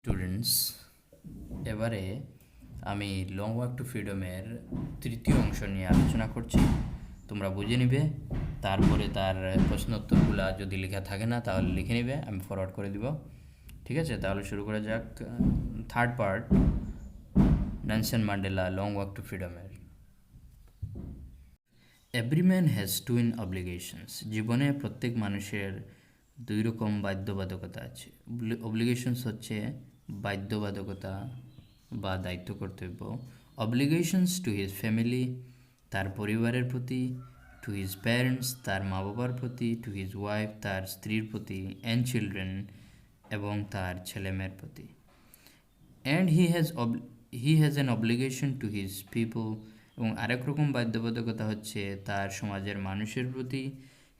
Students, এবারে আমি long walk to ফ্রিডমের তৃতীয় অংশ নিয়ে আলোচনা করছি। তোমরা বুঝে নিবে, তারপরে তার প্রশ্নোত্তরগুলো যদি লেখা থাকে না তাহলে লিখে নিবে, আমি ফরওয়ার্ড করে দিব। ঠিক আছে, তাহলে শুরু করা যাক। Third part, Nelson Mandela long walk to ফ্রিডমের। Every man has twin obligations. জীবনে প্রত্যেক মানুষের দুই রকম বাধ্যবাধকতা আছে। অব্লিগেশনস হচ্ছে বাধ্যবাধকতা বা দায়িত্ব কর্তব্য। অব্লিগেশনস টু হিজ ফ্যামিলি, তার পরিবারের প্রতি; টু হিজ প্যারেন্টস, তার মা বাবার প্রতি; টু হিজ ওয়াইফ, তার স্ত্রীর প্রতি; অ্যান্ড চিলড্রেন, এবং তার ছেলেমেয়ের প্রতি। And he has an obligation to his people, এবং আরেক রকম বাধ্যবাধকতা হচ্ছে তার সমাজের মানুষের প্রতি;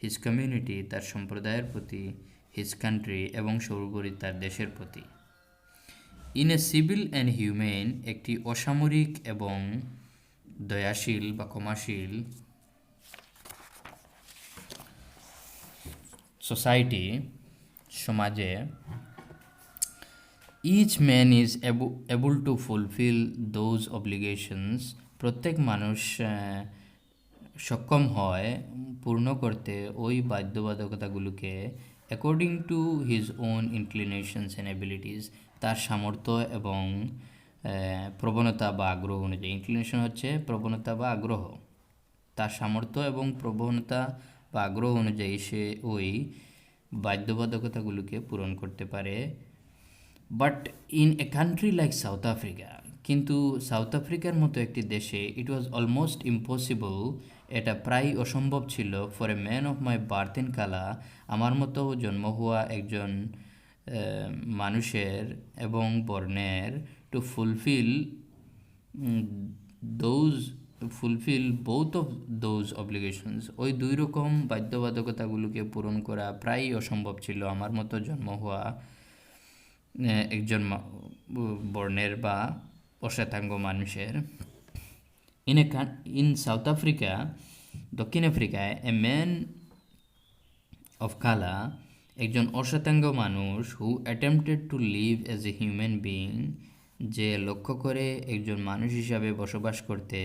হিজ কমিউনিটি, তার সম্প্রদায়ের প্রতি; হিজ কান্ট্রি, এবং সর্বোপরি তার দেশের প্রতি। In a civil and human, একটি অসামরিক এবং দয়াশীল বা ক্ষমাশীল সোসাইটি, সমাজে, each man is able to fulfil those obligations, প্রত্যেক মানুষ সক্ষম হয় পূর্ণ করতে ওই বাধ্যবাধকতাগুলোকে, according to his own inclinations and abilities, তার সামর্থ্য এবং প্রবণতা বা আগ্রহ অনুযায়ী। ইনক্লিনেশন হচ্ছে প্রবণতা বা আগ্রহ। তার সামর্থ্য এবং প্রবণতা বা আগ্রহ অনুযায়ী সে ওই বাধ্যবাধকতাগুলোকে পূরণ করতে পারে। But in a country like south Africa, কিন্তু সাউথ আফ্রিকার মতো একটি দেশে ইট ওয়াজ অলমোস্ট ইম্পসিবল, এটা প্রায় অসম্ভব ছিল, for a man of my birth in কালা, আমার মতো জন্ম হওয়া একজন মানুষের এবং বর্ণের, two fulfil both of those obligations, ওই দুই রকম বাধ্যবাধকতাগুলোকে পূরণ করা প্রায় অসম্ভব ছিল আমার মতো জন্ম হওয়া একজন বর্ণের বা অশ্বেতাঙ্গ মানুষের। ইন সাউথ আফ্রিকা, দক্ষিণ আফ্রিকায়, এ ম্যান অফ কালা, একজন অশ্বেতাঙ্গ মানুষ, who attempted to live as a human being, যে লক্ষ্য করে একজন মানুষ হিসাবে বসবাস করতে,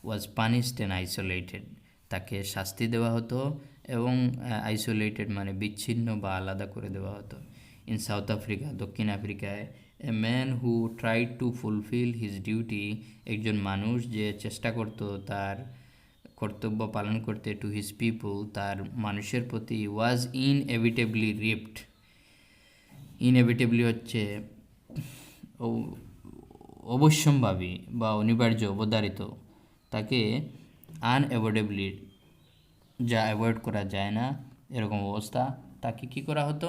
ওয়াজ পানিশড অ্যান্ড আইসোলেটেড, তাকে শাস্তি দেওয়া হতো এবং আইসোলেটেড মানে বিচ্ছিন্ন বা আলাদা করে দেওয়া হতো। ইন সাউথ আফ্রিকা, দক্ষিণ আফ্রিকায়, a man who tried to fulfil his duty, একজন মানুষ যে চেষ্টা করত তার কর্তব্য পালন করতে, টু হিজ পিপল, তার মানুষের প্রতি, ওয়াজ ইনএভিটেবলি রিপ্ট। ইনএভিটেবলি হচ্ছে অবশ্যম্ভাবী বা অনিবার্য, অবধারিত, তাকে আনঅ্যাভয়েডেবলি, যা অ্যাভয়েড করা যায় না এরকম অবস্থা, তাকে কি করা হতো?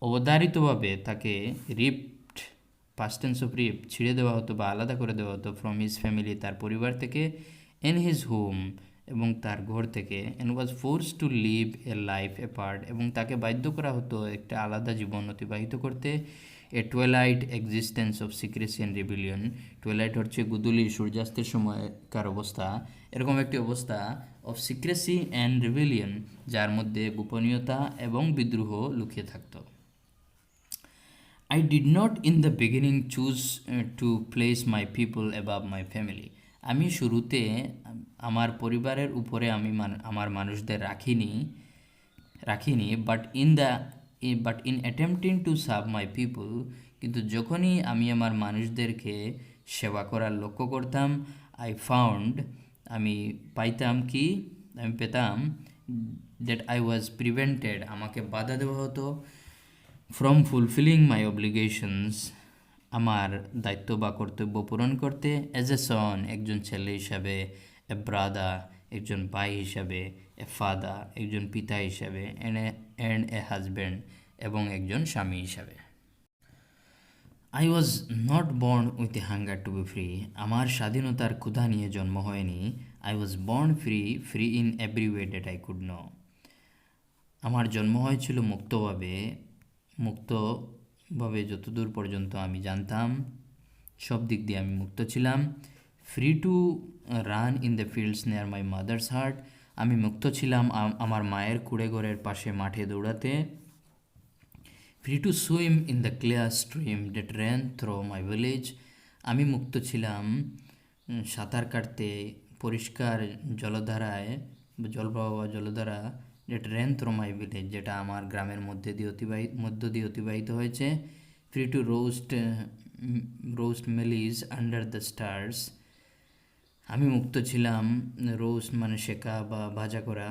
অবধারিতভাবে তাকে রিপ্ট, পাস্ট টেন্স অফ রিপ, ছিঁড়ে দেওয়া হতো বা আলাদা করে দেওয়া হতো, ফ্রম হিজ ফ্যামিলি, তার পরিবার থেকে, ইন হিজ হোম, এবং তার ঘর থেকে, and was force to live a life apart, এবং তাকে বাধ্য করা হতো একটা আলাদা জীবন অতিবাহিত করতে, এ টুয়েলাইট এক্সিস্টেন্স অফ সিক্রেসি অ্যান্ড রিবিলিয়ন। টুয়েলাইট হচ্ছে গুদুলি, সূর্যাস্তের সময়কার অবস্থা, এরকম একটি অবস্থা, অফ সিক্রেসি অ্যান্ড রিবিলিয়ন, যার মধ্যে গোপনীয়তা এবং বিদ্রোহ লুকিয়ে থাকত। I did not in the beginning choose to place my people above my family. আমি শুরুতে আমার পরিবারের উপরে আমি আমার মানুষদের রাখিনি, but in attempting to serve my people, কিন্তু যখনই আমি আমার মানুষদেরকে সেবা করার লক্ষ্য করতাম, আমি পেতাম দ্যাট আই ওয়াজ প্রিভেন্টেড, আমাকে বাধা দেওয়া হতো, ফ্রম ফুলফিলিং মাই অব্লিগেশনস, আমার দায়িত্ব বা কর্তব্য পূরণ করতে, অ্যাজ এ সন, একজন ছেলে হিসাবে, এ ব্রাদার, একজন ভাই হিসাবে, এ ফাদার, একজন পিতা হিসাবে, অ্যান্ড এ হাজব্যান্ড, এবং একজন স্বামী হিসাবে। I was not born with a hunger to be free, আমার স্বাধীনতার ক্ষুধা নিয়ে জন্ম হয়নি। I was born free in every way that I could know, আমার জন্ম হয়েছিল মুক্তভাবে যতদূর পর্যন্ত আমি জানতাম, সব দিক দিয়ে আমি মুক্ত ছিলাম। Free to run in the fields near my mother's hut, আমি মুক্ত ছিলাম আমার মায়ের কুঁড়েঘরের পাশে মাঠে দৌড়াতে। Free to swim in the clear stream that ran through my village. আমি মুক্ত ছিলাম সাঁতার কাটতে পরিষ্কার জলধারায়, জলপ্রবাহ বা জলধারা that ran through my village, যেটা আমার গ্রামের মধ্য দিয়ে অতিবাহিত হয়েছে। Free to roast mealies under the stars. আমি মুক্ত ছিলাম রোস্ট মানে শেখা বা ভাজা করা,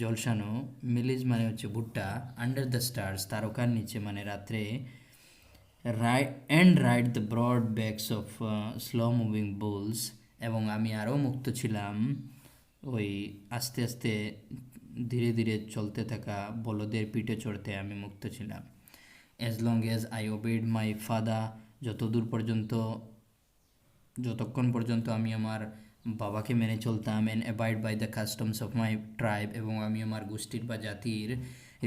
জলসানো, মিলিজ মানে হচ্ছে ভুট্টা, আন্ডার দ্য স্টার্স তারকার নিচে মানে রাত্রে, ride the broad backs of slow moving bulls. এবং আমি আরও মুক্ত ছিলাম ওই আস্তে আস্তে ধীরে ধীরে চলতে থাকা বলদের পিঠে চড়তে আমি মুক্ত ছিলাম। As long as I obeyed my father, যতক্ষণ পর্যন্ত আমি আমার বাবাকে মেনে চলতাম, and abide by the customs of my tribe, এবং আমি আমার গোষ্ঠীর বা জাতির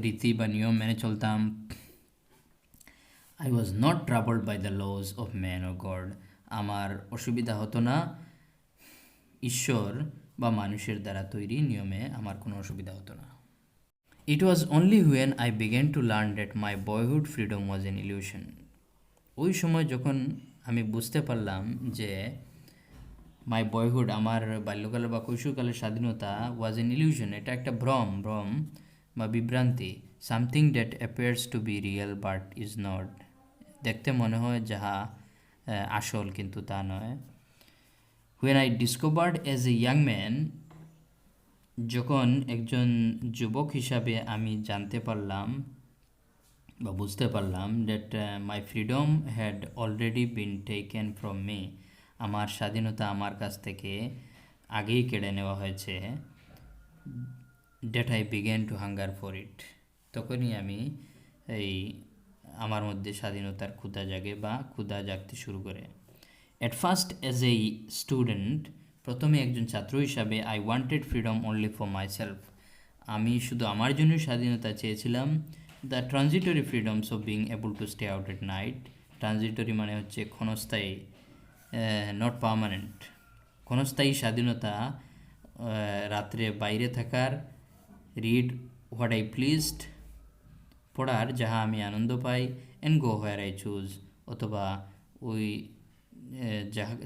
রীতি বা নিয়ম মেনে চলতাম। I was not troubled by the laws of man or God. আমার অসুবিধা হতো না ঈশ্বর বা মানুষের দ্বারা তৈরি নিয়মে, আমার কোনো অসুবিধা হতো না। It was only when I began to learn that my boyhood freedom was an illusion. ওই সময় যখন আমি বুঝতে পারলাম যে মাই বয়হুড, আমার বাল্যকালের বা কৈশোরকালের স্বাধীনতা, ওয়াজ এন ইলিউশন, এটা একটা ভ্রম বা বিভ্রান্তি। Something that appears to be real but is not, দেখতে মনে হয় যাহা আসল কিন্তু তা নয়। When I discovered as a young man, যখন একজন যুবক হিসাবে আমি জানতে পারলাম বা বুঝতে পারলাম that my freedom had already been taken from me, আমার স্বাধীনতা আমার কাছ থেকে আগেই কেড়ে নেওয়া হয়েছে। That I began to hunger for it, তখনই আমি আমার মধ্যে স্বাধীনতার ক্ষুধা জাগে বা ক্ষুধা জাগতে শুরু করে। At first as a student, প্রথমে একজন ছাত্র হিসাবে I wanted freedom only for my self, আমি শুধু আমার জন্যই স্বাধীনতা চেয়েছিলাম। The transitory freedoms of being able to stay out at night, transitory মানে হচ্ছে ক্ষণস্থায়ী, নট পার্মানেন্ট, ক্ষণস্থায়ী স্বাধীনতা, রাত্রে বাইরে থাকার, রিড হোয়াট আই প্লিজড, পড়ার যাহা আমি আনন্দ পাই, and go where I choose, অথবা ওই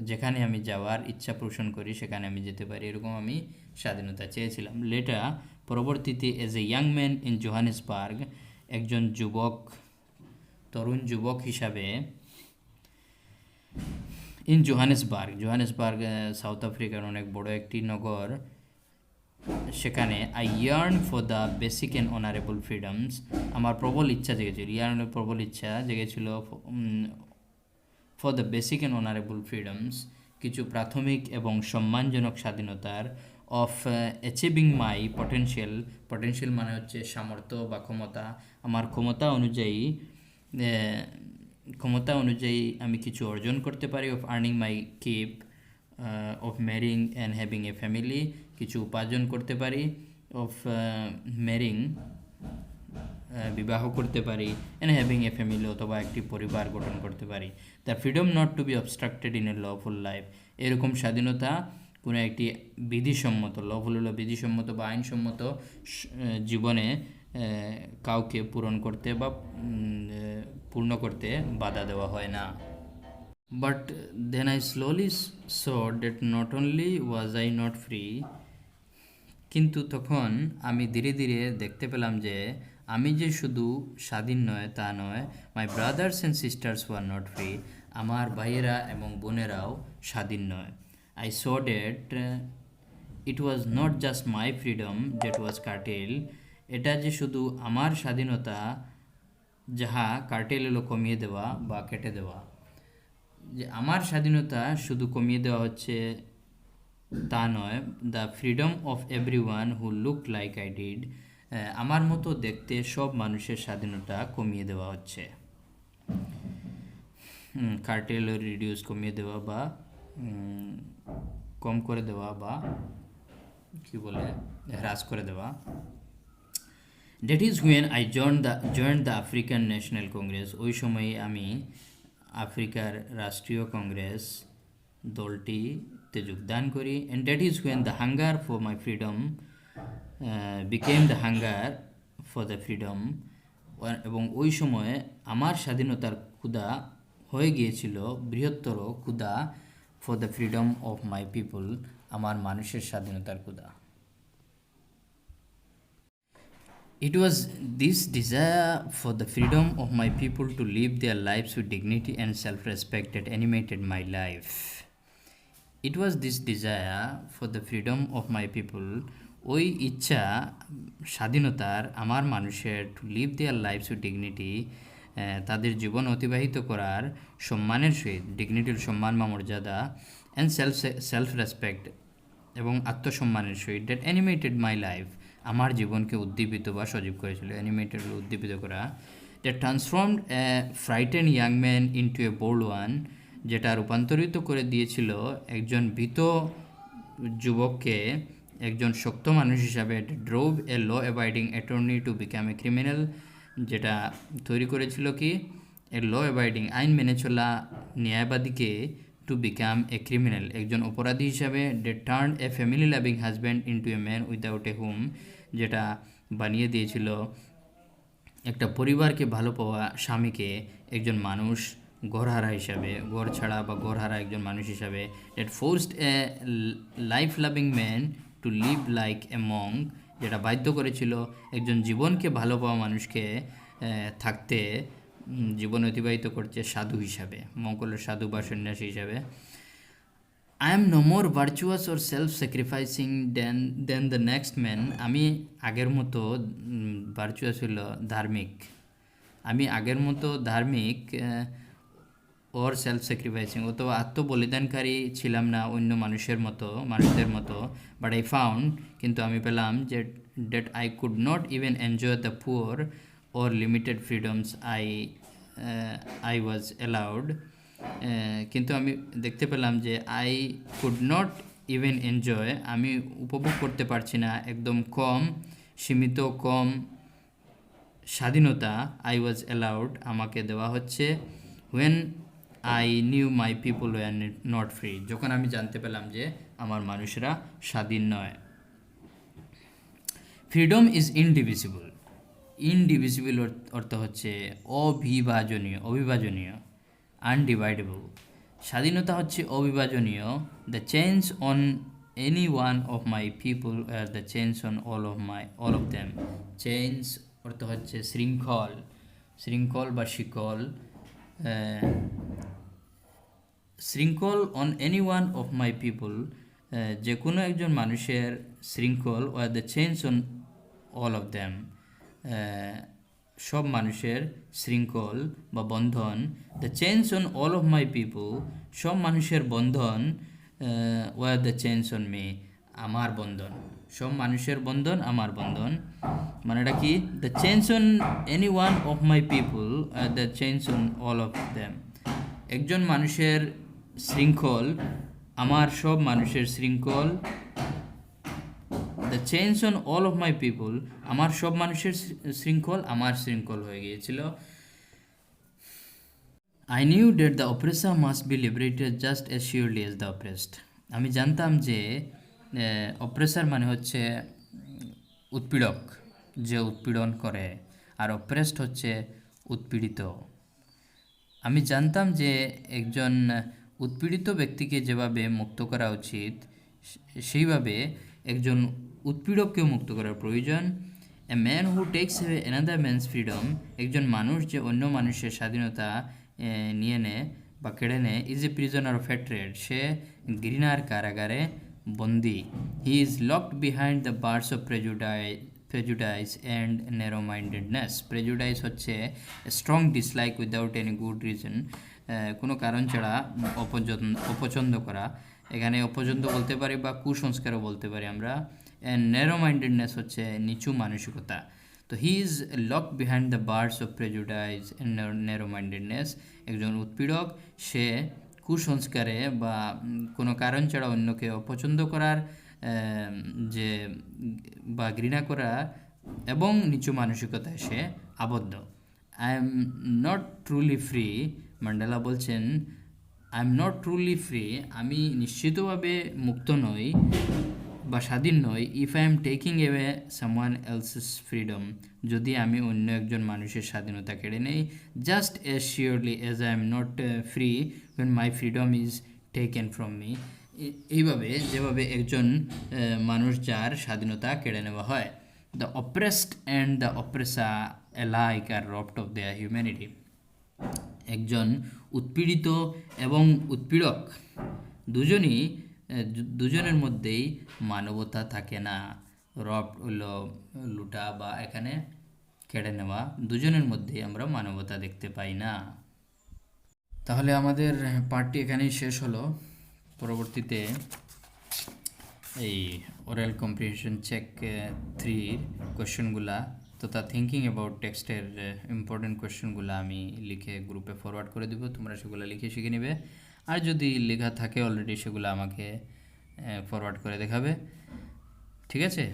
যেখানে আমি যাওয়ার ইচ্ছা পোষণ করি সেখানে আমি যেতে পারি, এরকম আমি স্বাধীনতা চেয়েছিলাম। পরবর্তীতে as a young man in Johannesburg, একজন তরুণ যুবক হিসাবে ইন জোহানেসবার্গ সাউথ আফ্রিকার অনেক বড় একটি নগর, সেখানে I yarn for the basic and honourable freedoms, আমার প্রবল ইচ্ছা জেগেছিল for the basic and honourable freedoms, কিছু প্রাথমিক এবং সম্মানজনক স্বাধীনতার, অফ অ্যাচিভিং মাই পটেনশিয়াল মানে হচ্ছে সামর্থ্য বা ক্ষমতা, আমার ক্ষমতা অনুযায়ী আমি কিছু অর্জন করতে পারি, of earning my keep, of ম্যারিং and having a family, কিছু উপার্জন করতে পারি, অফ ম্যারিং বিবাহ করতে পারি, অ্যান্ড হ্যাভিং এ ফ্যামিলি অথবা একটি পরিবার গঠন করতে পারি। The freedom not to be obstructed in a lawful life, এরকম স্বাধীনতা কোনো একটি বিধিসম্মত, লফুল হলো বিধিসম্মত বা আইনসম্মত জীবনে কাউকে পূর্ণ করতে বাধা দেওয়া হয় না। But then I slowly saw that not only was I not free, কিন্তু তখন আমি ধীরে ধীরে দেখতে পেলাম যে আমি যে শুধু স্বাধীন নয় তা নয়, my brothers and sisters were not free, আমার ভাইয়েরা এবং বোনেরাও স্বাধীন নয়। I saw that it was not just my freedom that was curtailed, এটা যে শুধু আমার স্বাধীনতা যাহা কার্টেল হলো কমিয়ে দেওয়া বা কেটে দেওয়া, যে আমার স্বাধীনতা শুধু কমিয়ে দেওয়া হচ্ছে তা নয়, the freedom of every one who look like I did, আমার মতো দেখতে সব মানুষের স্বাধীনতা কমিয়ে দেওয়া হচ্ছে। কার্টেল রিডিউস কমিয়ে দেওয়া বা কম করে দেওয়া বা কি বলে হ্রাস করে দেওয়া। That is when I joined the African National Congress, ওই সময়ে আমি আফ্রিকার রাষ্ট্রীয় কংগ্রেস দলটিতে যোগদান করি। And that is when the hunger for my freedom became the hunger for the freedom, এবং ওই সময়ে আমার স্বাধীনতার ক্ষুধা হয়ে গিয়েছিল বৃহত্তর ক্ষুধা for the freedom of my people, আমার মানুষের স্বাধীনতার ক্ষুধা। It was this desire for the freedom of my people to live their lives with dignity and self-respect that animated my life. It was this desire for the freedom of my people, ওই ইচ্ছা স্বাধীনতার আমার মানুষের to live their lives with dignity, তাদের জীবন অতিবাহিত করার সম্মানের সহিত, ডিগনিটির সম্মান বা মর্যাদা, অ্যান্ড সেলফ রেসপেক্ট এবং আত্মসম্মানের সহিত, দ্যাট অ্যানিমেটেড মাই লাইফ, আমার জীবনকে উদ্দীপিত বা সজীব করেছিল। অ্যানিমেটেড উদ্দীপিত করা, that transformed a frightened young man into a bold one, যেটা রূপান্তরিত করে দিয়েছিল একজন ভীত যুবককে একজন শক্ত মানুষ হিসাবে। Drove a law abiding attorney to become a criminal, যেটা তৈরি করেছিল কি এ ল অ্যাবাইডিং, আইন মেনে চলা ন্যায়বাদীকে টু বিকাম এ ক্রিমিনাল, একজন অপরাধী হিসাবে। Day turn A family loving husband into a man without a home, যেটা বানিয়ে দিয়েছিল একটা পরিবারকে ভালো পাওয়া স্বামীকে একজন মানুষ ঘরহারা হিসাবে, ঘর ছাড়া বা ঘরহারা একজন মানুষ হিসাবে। That forced a life loving man to live like a monk, যেটা বাধ্য করেছিল একজন জীবনকে ভালো পাওয়া মানুষকে থাকতে, জীবন অতিবাহিত করছে সাধু হিসাবে, মঙ্গলের সাধু বা সন্ন্যাসী হিসাবে। I am no more virtuous or self sacrificing than the next man, আমি আগের মতো ভার্চুয়াস হলো ধার্মিক, আমি আগের মতো ধার্মিক ওর সেলফ স্যাক্রিফাইসিং অথবা আত্মবলিদানকারী ছিলাম না অন্য মানুষদের মতো। বাট আই ফাউন্ড, কিন্তু আমি পেলাম যে that I could not even enjoy the poor or limited freedoms I was allowed, কিন্তু আমি দেখতে পেলাম যে I could not even enjoy, আমি উপভোগ করতে পারছি না একদম কম সীমিত কম স্বাধীনতা, আই ওয়াজ অ্যালাউড, আমাকে দেওয়া হচ্ছে। When I knew my people were not free, যখন আমি জানতে পেলাম যে আমার মানুষরা স্বাধীন নয়। ফ্রিডম ইজ ইনডিভিজিবল, ইনডিভিজিবল অর্থ হচ্ছে অবিভাজনীয়, আনডিভাইডেবল। স্বাধীনতা হচ্ছে অবিভাজনীয়। The chains on any one of my people are the chains on all of them. Chains অর্থ হচ্ছে শৃঙ্খল বা শিকল। শৃঙ্খল on any one of my people, যে কোনো একজন মানুষের শৃঙ্খল, were the chains on all of them, সব মানুষের শৃঙ্খল বা বন্ধন। The chains on all of my people, সব মানুষের বন্ধন। Were the chains on me, আমার বন্ধন, সব মানুষের বন্ধন আমার বন্ধন। মানেটা কি? The chains on any one of my people are the chains on all of them, একজন মানুষের শৃঙ্খল আমার সব মানুষের শৃঙ্খল। The chains on all of my people, আমার সব মানুষের শৃঙ্খল আমার শৃঙ্খল হয়ে গিয়েছিল। I knew that the oppressor must be liberated just as surely as the oppressed, আমি জানতাম যে অপ্রেসার মানে হচ্ছে উৎপীড়ক, যে উৎপীড়ন করে, আর অপ্রেসড হচ্ছে উৎপীড়িত। আমি জানতাম যে একজন উৎপীড়িত ব্যক্তিকে যেভাবে মুক্ত করা উচিত সেইভাবে একজন উৎপীড়ককেও মুক্ত করার প্রয়োজন। A man who text another man's freedom, একজন মানুষ যে অন্য মানুষের স্বাধীনতা নিয়ে নেয় বা কেড়ে নেয়, is a prisoner of hatred, সে ঘৃণার কারাগারে বন্দি। He is locked behind the bars of prejudice and narrow mindedness. Prejudice হচ্ছে strong dislike without any good reason, কোনো কারণ ছাড়া অপছন্দ করা, এখানে অপছন্দ বলতে পারি বা কুসংস্কারও বলতে পারি আমরা। অ্যান্ড ন্যারো মাইন্ডেডনেস হচ্ছে নিচু মানসিকতা। তো he is locked behind the bars of prejudice and narrow mindedness, একজন উৎপীড়ক সে কুসংস্কারে বা কোনো কারণ ছাড়া অন্যকে অপছন্দ করার যে বা ঘৃণা করা এবং নিচু মানসিকতায় সে আবদ্ধ। I am not truly free, Mandela বলছেন I am not truly free, আমি নিশ্চিতভাবে মুক্ত নই। বা স্বাধীন নই if I am taking away someone else's freedom, যদি আমি অন্য একজন মানুষের স্বাধীনতা কেড়ে নেই, just as surely as I am not free when my freedom is taken from me. এইভাবে যেভাবে একজন মানুষ যার স্বাধীনতা কেড়ে নেওয়া হয়, the oppressed and the oppressor alike R robbed of their humanity, একজন উৎপীড়িত এবং উৎপীড়ক দুজনের মধ্যেই মানবতা থাকে না। রব হলো লুটা বা এখানে কেড়ে নেওয়া, দুজনের মধ্যেই আমরা মানবতা দেখতে পাই না। তাহলে আমাদের পার্টটি এখানেই শেষ হলো। পরবর্তীতে এই ওরাল কম্প্রিহেনশন চেক 3 কোয়েশ্চেনগুলা তথা থিঙ্কিং অ্যাবাউট টেক্সটের ইম্পর্টেন্ট কোয়েশ্চেনগুলো আমি লিখে গ্রুপে ফরওয়ার্ড করে দেবো, তোমরা সেগুলো লিখে শিখে নেবে। আর যদি লেখা থাকে অলরেডি সেগুলো আমাকে ফরওয়ার্ড করে দেখাবে, ঠিক আছে।